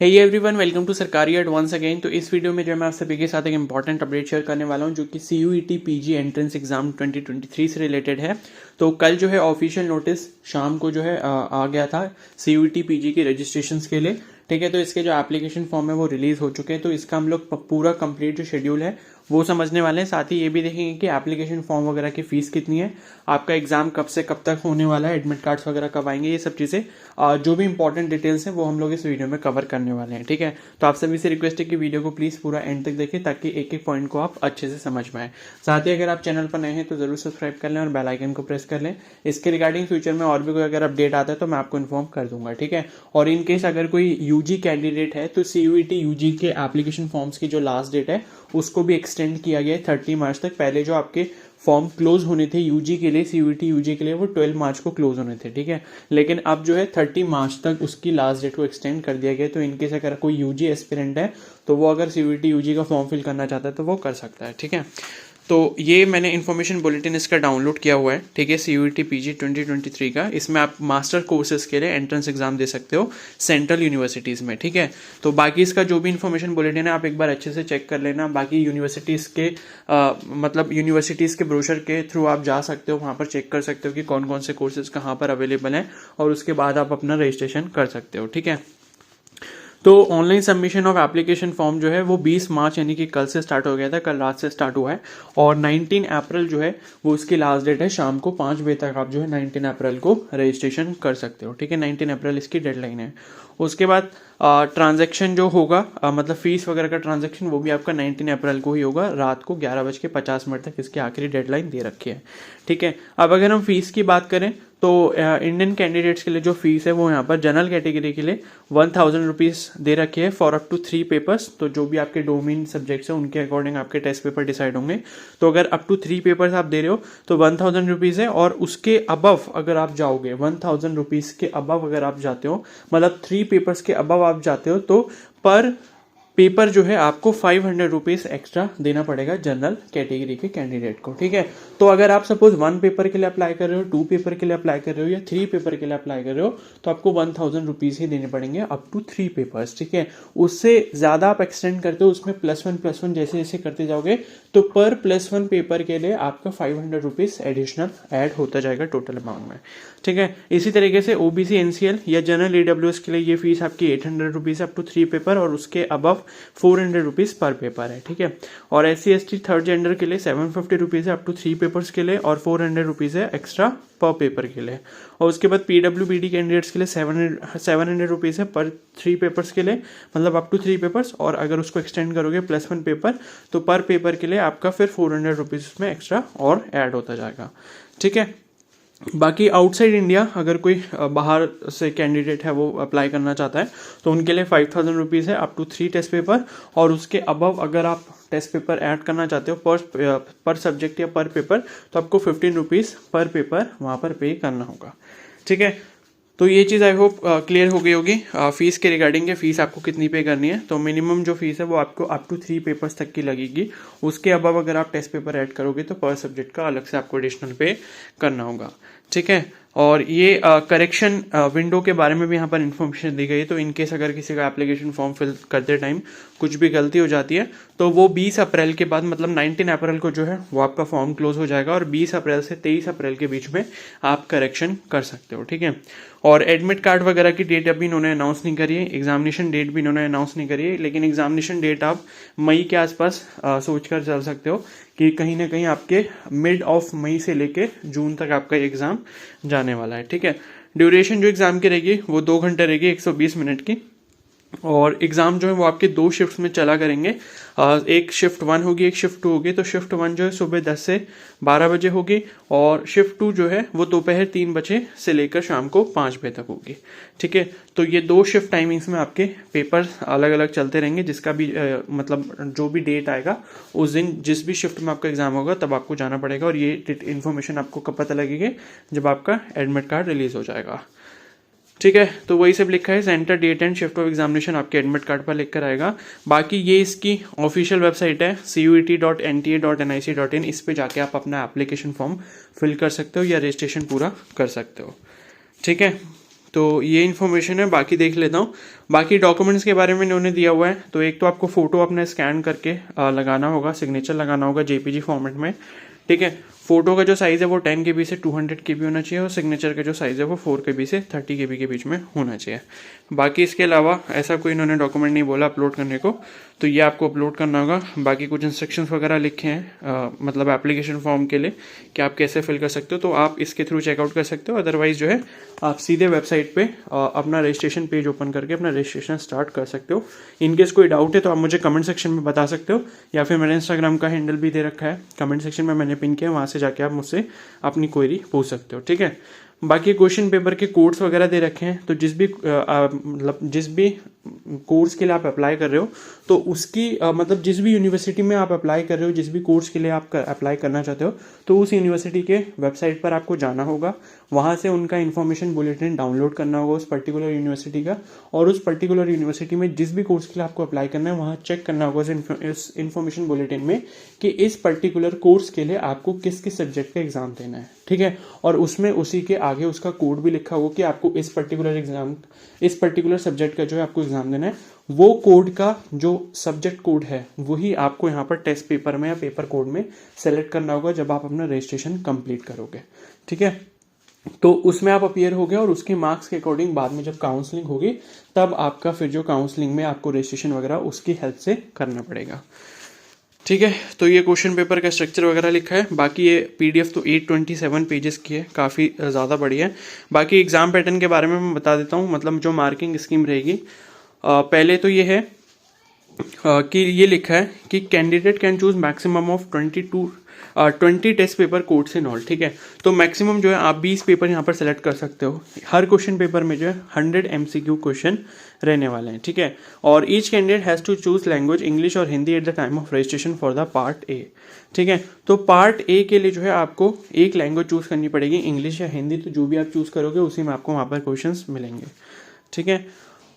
Hey everyone, welcome to सरकारी add once again. तो इस वीडियो में जो मैं आप सभी के साथ एक इंपॉर्टेंट अपडेट शेयर करने वाला हूं जो कि CUET PG एंट्रेंस एग्जाम 2023 से रिलेटेड है। तो कल जो है ऑफिशियल नोटिस शाम को जो है आ गया था CUET PG की रजिस्ट्रेशन के लिए। ठीक है, तो इसके जो एप्लीकेशन फॉर्म है वो रिलीज हो चुके हैं। तो इसका हम लोग पूरा कंप्लीट जो शेड्यूल है वो समझने वाले हैं। साथ ही ये भी देखेंगे कि एप्लीकेशन फॉर्म वगैरह की फीस कितनी है, आपका एग्जाम कब से कब तक होने वाला है, एडमिट कार्ड्स वगैरह कब आएंगे, ये सब चीज़ें जो भी इंपॉर्टेंट डिटेल्स हैं वो हम लोग इस वीडियो में कवर करने वाले हैं। ठीक है, तो आप सभी से रिक्वेस्ट है कि वीडियो को प्लीज़ पूरा एंड तक देखें ताकि एक एक पॉइंट को आप अच्छे से समझ पाएं। साथ ही अगर आप चैनल पर नए हैं तो जरूर सब्सक्राइब कर लें और बेल आइकन को प्रेस कर लें। इसके रिगार्डिंग फ्यूचर में और भी कोई अगर अपडेट आता है तो मैं आपको इन्फॉर्म कर दूंगा। ठीक है, और इन केस अगर कोई UG कैंडिडेट है तो CUET UG के एप्लीकेशन फॉर्म्स की जो लास्ट डेट है उसको भी एक्सटेंड किया गया है 30 मार्च तक। पहले जो आपके फॉर्म क्लोज होने थे UG के लिए, CUET UG के लिए, वो 12 मार्च को क्लोज होने थे। ठीक है, लेकिन अब जो है 30 मार्च तक उसकी लास्ट डेट को एक्सटेंड कर दिया गया। तो इनकेस अगर कोई UG एस्पिरेंट है तो वो अगर CUET UG का फॉर्म फिल करना चाहता है तो वो कर सकता है। ठीक है, तो ये मैंने इन्फॉर्मेशन बुलेटिन इसका डाउनलोड किया हुआ है। ठीक है, CUET PG 2023 का। इसमें आप मास्टर कोर्सेज के लिए एंट्रेंस एग्जाम दे सकते हो सेंट्रल यूनिवर्सिटीज़ में। ठीक है, तो बाकी इसका जो भी इन्फॉर्मेशन बुलेटिन है आप एक बार अच्छे से चेक कर लेना। बाकी यूनिवर्सिटीज़ के मतलब यूनिवर्सिटीज़ के ब्रोशर के थ्रू आप जा सकते हो, वहाँ पर चेक कर सकते हो कि कौन कौन से कोर्सेज कहाँ पर अवेलेबल हैं और उसके बाद आप अपना रजिस्ट्रेशन कर सकते हो। ठीक है, तो online submission of application form जो है वो 20 मार्च यानी कि कल से स्टार्ट हो गया था, कल रात से स्टार्ट हुआ है। और 19 अप्रैल जो है वो उसकी लास्ट डेट है। शाम को 5 बजे तक आप जो है 19 अप्रैल को रजिस्ट्रेशन कर सकते हो। ठीक है, 19 अप्रैल इसकी डेडलाइन है। उसके बाद ट्रांजैक्शन जो होगा मतलब फीस वगैरह का ट्रांजैक्शन वो भी आपका 19 अप्रैल को ही होगा। रात को 11:50 तक इसकी आखिरी डेडलाइन दे रखी है। ठीक है, अब अगर हम फीस की बात करें तो इंडियन कैंडिडेट्स के लिए जो फीस है वो यहाँ पर जनरल कैटेगरी के लिए 1000 रुपीज़ दे रखी है फॉर अप टू 3 पेपर्स। तो जो भी आपके डोमेन सब्जेक्ट्स हैं उनके अकॉर्डिंग आपके टेस्ट पेपर डिसाइड होंगे। तो अगर अप टू 3 पेपर्स आप दे रहे हो तो 1000 रुपीज़ है। और उसके अबव अगर आप जाओगे 1000 रुपीज़ के अबव अगर आप जाते हो, मतलब 3 पेपर्स के अबव आप जाते हो, तो पर पेपर जो है आपको 500 रुपीज़ एक्स्ट्रा देना पड़ेगा जनरल कैटेगरी के कैंडिडेट को। ठीक है, तो अगर आप सपोज 1 पेपर के लिए अप्लाई कर रहे हो, 2 पेपर के लिए अप्लाई कर रहे हो या 3 पेपर के लिए अप्लाई कर रहे हो तो आपको 1000 रुपीज़ ही देने पड़ेंगे अप टू 3 पेपर्स। ठीक है, उससे ज़्यादा आप एक्सटेंड करते हो उसमें +1 जैसे जैसे करते जाओगे तो पर +1 पेपर के लिए आपका 500 रुपीज़ एडिशनल ऐड होता जाएगा टोटल अमाउंट में। ठीक है, इसी तरीके से OBC NCL या जनरल EWS के लिए ये फीस आपकी 800 रुपीज़ अप टू 3 पेपर और उसके अबव 400 रुपीज़ पर पेपर है। ठीक है, और SC ST थर्ड जेंडर के लिए 750 रुपीज़ है अप टू 3 पेपर्स के लिए और 400 रुपीज़ है एक्स्ट्रा पर पेपर के लिए। और उसके बाद PWBD कैंडिडेट्स के लिए 700 रुपीज़ है पर 3 पेपर्स के लिए, मतलब अप टू 3 पेपर्स। और अगर उसको एक्सटेंड करोगे +1 पेपर तो पर पेपर के लिए आपका फिर 400 रुपीज़ उसमें एक्स्ट्रा और ऐड होता जाएगा। ठीक है, बाकी आउटसाइड इंडिया अगर कोई बाहर से कैंडिडेट है वो अप्लाई करना चाहता है तो उनके लिए 5000 रुपीज़ है अप टू 3 टेस्ट पेपर। और उसके अबव अगर आप टेस्ट पेपर ऐड करना चाहते हो पर सब्जेक्ट या पर पेपर तो आपको 15 रुपीज़ पर पेपर वहाँ पर पे करना होगा। ठीक है, तो ये चीज़ आई होप क्लियर हो गई होगी। फीस के रिगार्डिंग फीस आपको कितनी पे करनी है, तो मिनिमम जो फीस है वो आपको अप टू 3 पेपर्स तक की लगेगी। उसके अबव अगर आप टेस्ट पेपर ऐड करोगे तो पर सब्जेक्ट का अलग से आपको एडिशनल पे करना होगा। ठीक है, और ये करेक्शन विंडो के बारे में भी यहाँ पर इन्फॉर्मेशन दी गई है। तो इनकेस अगर किसी का एप्लीकेशन फॉर्म फिल करते टाइम कुछ भी गलती हो जाती है तो वो 20 अप्रैल के बाद मतलब 19 अप्रैल को जो है वो आपका फॉर्म क्लोज हो जाएगा और 20 अप्रैल से 23 अप्रैल के बीच में आप करेक्शन कर सकते हो। ठीक है, और एडमिट कार्ड वगैरह की डेट अभी इन्होंने अनाउंस नहीं करी है, एग्जामिनेशन डेट भी इन्होंने अनाउंस नहीं करी है। लेकिन एग्जामिनेशन डेट आप मई के आसपास सोच कर चल सकते हो कि कहीं ना कहीं आपके मिड ऑफ मई से लेके जून तक आपका एग्जाम जाने वाला है। ठीक है, ड्यूरेशन जो एग्जाम की रहेगी वो 2 घंटे रहेगी 120 मिनट की। और एग्ज़ाम जो है वो आपके 2 शिफ्ट में चला करेंगे। एक शिफ्ट 1 होगी, एक शिफ्ट 2 होगी। तो शिफ्ट 1 जो है सुबह 10 से 12 बजे होगी और शिफ्ट 2 जो है वो दोपहर 3 बजे से लेकर शाम को 5 बजे तक होगी। ठीक है, तो ये 2 शिफ्ट टाइमिंग्स में आपके पेपर अलग अलग चलते रहेंगे। जिसका भी मतलब जो भी डेट आएगा उस दिन जिस भी शिफ्ट में आपका एग्जाम होगा तब आपको जाना पड़ेगा। और ये इन्फॉर्मेशन आपको कब पता लगेगी, जब आपका एडमिट कार्ड रिलीज हो जाएगा। ठीक है, तो वही सब लिखा है, centre date and shift of examination आपके एडमिट कार्ड पर लिख कर आएगा। बाकी ये इसकी ऑफिशियल वेबसाइट है CUET.NTA.NIC.in। इस पे जाके आप अपना एप्लीकेशन फॉर्म फिल कर सकते हो या रजिस्ट्रेशन पूरा कर सकते हो। ठीक है, तो ये इन्फॉर्मेशन है, बाकी देख लेता हूँ। बाकी डॉक्यूमेंट्स के बारे में इन्होंने दिया हुआ है, तो एक तो आपको फ़ोटो अपना स्कैन करके लगाना होगा, सिग्नेचर लगाना होगा जेपीजी फॉर्मेट में, ठीक है। फोटो का जो साइज़ है वो 10 KB से 200 KB होना चाहिए, और सिग्नेचर का जो साइज़ है वो 4 KB से 30 KB के बीच में होना चाहिए। बाकी इसके अलावा ऐसा कोई इन्होंने डॉक्यूमेंट नहीं बोला अपलोड करने को, तो ये आपको अपलोड करना होगा। बाकी कुछ इंस्ट्रक्शंस वगैरह लिखे हैं मतलब एप्लीकेशन फॉर्म के लिए कि आप कैसे फिल कर सकते हो, तो आप इसके थ्रू चेकआउट कर सकते हो। अदरवाइज जो है आप सीधे वेबसाइट पे अपना रजिस्ट्रेशन पेज ओपन करके अपना रजिस्ट्रेशन स्टार्ट कर सकते हो। इनकेस कोई डाउट है तो आप मुझे कमेंट सेक्शन में बता सकते हो, या फिर मैंने इंस्टाग्राम का हैंडल भी दे रखा है, कमेंट सेक्शन में मैंने पिन किया, वहाँ से जाके आप मुझसे अपनी क्वेरी पूछ सकते हो, ठीक है। बाकी क्वेश्चन पेपर के कोड्स वगैरह दे रखे हैं, तो मतलब जिस भी कोर्स के लिए आप अप्लाई कर रहे हो, तो उसकी मतलब जिस भी यूनिवर्सिटी में आप अप्लाई कर रहे हो, जिस भी कोर्स के लिए आप अप्लाई करना चाहते हो, तो उस यूनिवर्सिटी के वेबसाइट पर आपको जाना होगा, वहाँ से उनका इन्फॉर्मेशन बुलेटिन डाउनलोड करना होगा उस पर्टिकुलर यूनिवर्सिटी का, और उस पर्टिकुलर यूनिवर्सिटी में जिस भी कोर्स के लिए आपको अप्लाई करना है वहाँ चेक करना होगा इस इन्फॉर्मेशन बुलेटिन में कि इस पर्टिकुलर कोर्स के लिए आपको किस किस सब्जेक्ट का एग्जाम देना है, ठीक है। और उसमें उसी के आगे उसका कोड भी लिखा होगा कि आपको इस पर्टिकुलर सब्जेक्ट का जो है आपको एग्जाम देना है, वो कोड का जो सब्जेक्ट कोड है वही आपको यहाँ पर टेस्ट पेपर में या पेपर कोड में सेलेक्ट करना होगा जब आप अपना रजिस्ट्रेशन कंप्लीट करोगे, ठीक है। तो उसमें आप अपीयर हो गए, और उसके मार्क्स के अकॉर्डिंग बाद में जब काउंसलिंग होगी तब आपका फिर जो काउंसलिंग में आपको रजिस्ट्रेशन वगैरह उसकी हेल्प से करना पड़ेगा, ठीक है। तो ये क्वेश्चन पेपर का स्ट्रक्चर वगैरह लिखा है। बाकी ये पीडीएफ तो 827 पेजेस की है, काफ़ी ज़्यादा बड़ी है। बाकी एग्जाम पैटर्न के बारे में मैं बता देता हूँ, मतलब जो मार्किंग स्कीम रहेगी, पहले तो ये है कि ये लिखा है कि candidate can choose maximum of 20 test paper codes in all, ठीक है। तो मैक्सिमम जो है आप 20 पेपर यहाँ पर सेलेक्ट कर सकते हो। हर क्वेश्चन पेपर में जो है 100 MCQ क्वेश्चन रहने वाले हैं, ठीक है। और each candidate has to choose language English और Hindi at the time of registration for the part A, ठीक है। तो पार्ट ए के लिए जो है आपको एक लैंग्वेज चूज करनी पड़ेगी, इंग्लिश या हिंदी, तो जो भी आप चूज करोगे उसी में आपको वहाँ पर क्वेश्चन मिलेंगे, ठीक है।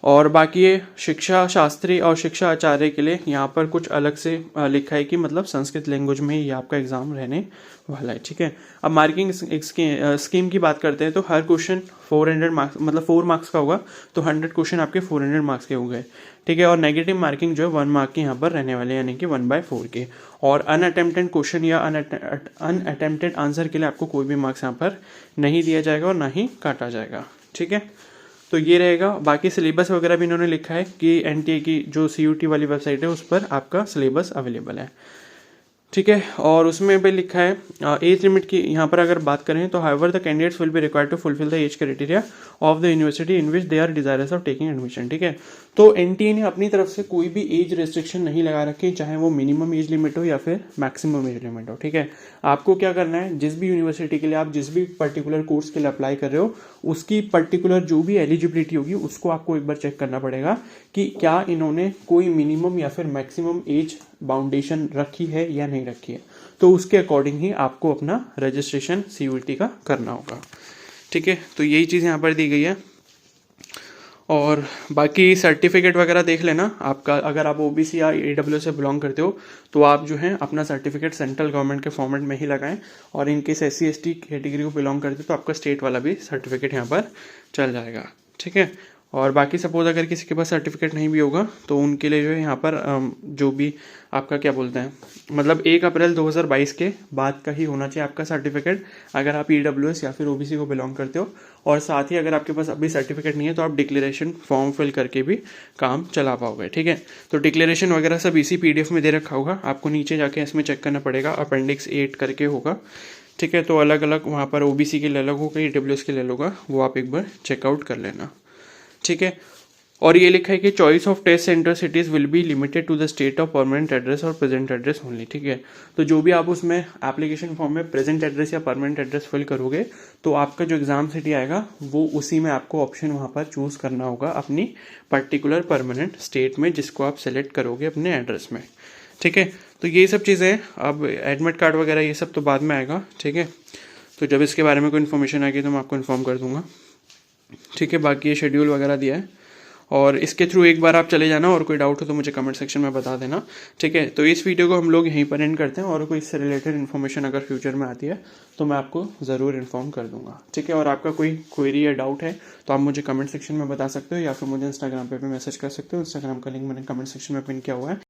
और बाकी ये शिक्षा शास्त्री और शिक्षा आचार्य के लिए यहाँ पर कुछ अलग से लिखा है कि मतलब संस्कृत लैंग्वेज में ही आपका एग्जाम रहने वाला है, ठीक है। अब मार्किंग स्कीम की बात करते हैं, तो हर क्वेश्चन 400 मार्क्स मतलब 4 मार्क्स का होगा, तो 100 क्वेश्चन आपके 400 मार्क्स के हो गए, ठीक है। और नेगेटिव मार्किंग जो है 1 मार्क की यहाँ पर रहने वाले, यानी कि 1/4 के। और अनअटेम्प्टेड क्वेश्चन या अनअटेम्प्टेड आंसर के लिए आपको कोई भी मार्क्स यहाँ पर नहीं दिया जाएगा और ना ही काटा जाएगा, ठीक है। तो ये रहेगा। बाकी सिलेबस वगैरह भी इन्होंने लिखा है कि एनटीए की जो CUT वाली वेबसाइट है उस पर आपका सिलेबस अवेलेबल है, ठीक है। और उसमें भी लिखा है एज लिमिट की यहाँ पर अगर बात करें तो however the candidates will be required to fulfil the age criteria of the university in which they are desirous of taking admission, ठीक है। तो एनटीए ने अपनी तरफ से कोई भी एज रेस्ट्रिक्शन नहीं लगा रखी, चाहे वो मिनिमम एज लिमिट हो या फिर मैक्सिमम एज लिमिट हो, ठीक है। आपको क्या करना है, जिस भी यूनिवर्सिटी के लिए आप जिस भी पर्टिकुलर कोर्स के लिए अप्लाई कर रहे हो उसकी पर्टिकुलर जो भी एलिजिबिलिटी होगी उसको आपको एक बार चेक करना पड़ेगा कि क्या इन्होंने कोई मिनिमम या फिर मैक्सिमम एज बाउंडेशन रखी है या नहीं रखी है, तो उसके अकॉर्डिंग ही आपको अपना रजिस्ट्रेशन CUT का करना होगा, ठीक है। तो यही चीज़ यहाँ पर दी गई है। और बाकी सर्टिफिकेट वगैरह देख लेना आपका, अगर आप OBC या AWS से बिलोंग करते हो तो आप जो है अपना सर्टिफिकेट सेंट्रल गवर्नमेंट के फॉर्मेट में ही लगाएं, और इनकेस SC ST कैटेगरी को बिलोंग करते हो तो आपका स्टेट वाला भी सर्टिफिकेट यहाँ पर चल जाएगा, ठीक है। और बाकी सपोज अगर किसी के पास सर्टिफिकेट नहीं भी होगा तो उनके लिए जो है यहाँ पर जो भी आपका क्या बोलते हैं, मतलब 1 अप्रैल 2022 के बाद का ही होना चाहिए आपका सर्टिफिकेट, अगर आप EWS या फिर OBC को बिलोंग करते हो। और साथ ही अगर आपके पास अभी सर्टिफिकेट नहीं है तो आप डिक्लेरेशन फॉर्म फिल करके भी काम चला पाओगे, ठीक है। तो डिक्लेरेशन वगैरह सब इसी PDF में दे रखा होगा, आपको नीचे जाके इसमें चेक करना पड़ेगा, अपेंडिक्स 8 करके होगा, ठीक है। तो अलग अलग वहाँ पर OBC के लिए अलग होगा, EWS के लिए अलग होगा, वो आप एक बार चेकआउट कर लेना, ठीक है। और ये लिखा है कि choice of test centre cities will be limited to the state of permanent address और प्रेजेंट एड्रेस ओनली, ठीक है। तो जो भी आप उसमें एप्लीकेशन फॉर्म में प्रेजेंट एड्रेस या परमानेंट एड्रेस फिल करोगे तो आपका जो एग्जाम सिटी आएगा वो उसी में आपको ऑप्शन वहाँ पर चूज करना होगा अपनी पर्टिकुलर परमानेंट स्टेट में जिसको आप सेलेक्ट करोगे अपने एड्रेस में, ठीक है। तो ये सब चीज़ें, अब एडमिट कार्ड वगैरह ये सब तो बाद में आएगा, ठीक है। तो जब इसके बारे में कोई इन्फॉर्मेशन आएगी तो मैं आपको इन्फॉर्म कर दूंगा, ठीक है। बाकी ये शेड्यूल वगैरह दिया है। और इसके थ्रू एक बार आप चले जाना, और कोई डाउट हो तो मुझे कमेंट सेक्शन में बता देना, ठीक है। तो इस वीडियो को हम लोग यहीं पर एंड करते हैं, और कोई इससे रिलेटेड इन्फॉर्मेशन अगर फ्यूचर में आती है तो मैं आपको ज़रूर इन्फॉर्म कर दूंगा, ठीक है। और आपका कोई क्वेरी या डाउट है तो आप मुझे कमेंट सेक्शन में बता सकते हो, या फिर मुझे इंस्टाग्राम पे भी मैसेज कर सकते हो। इंस्टाग्राम का लिंक मैंने कमेंट सेक्शन में पिन किया हुआ है।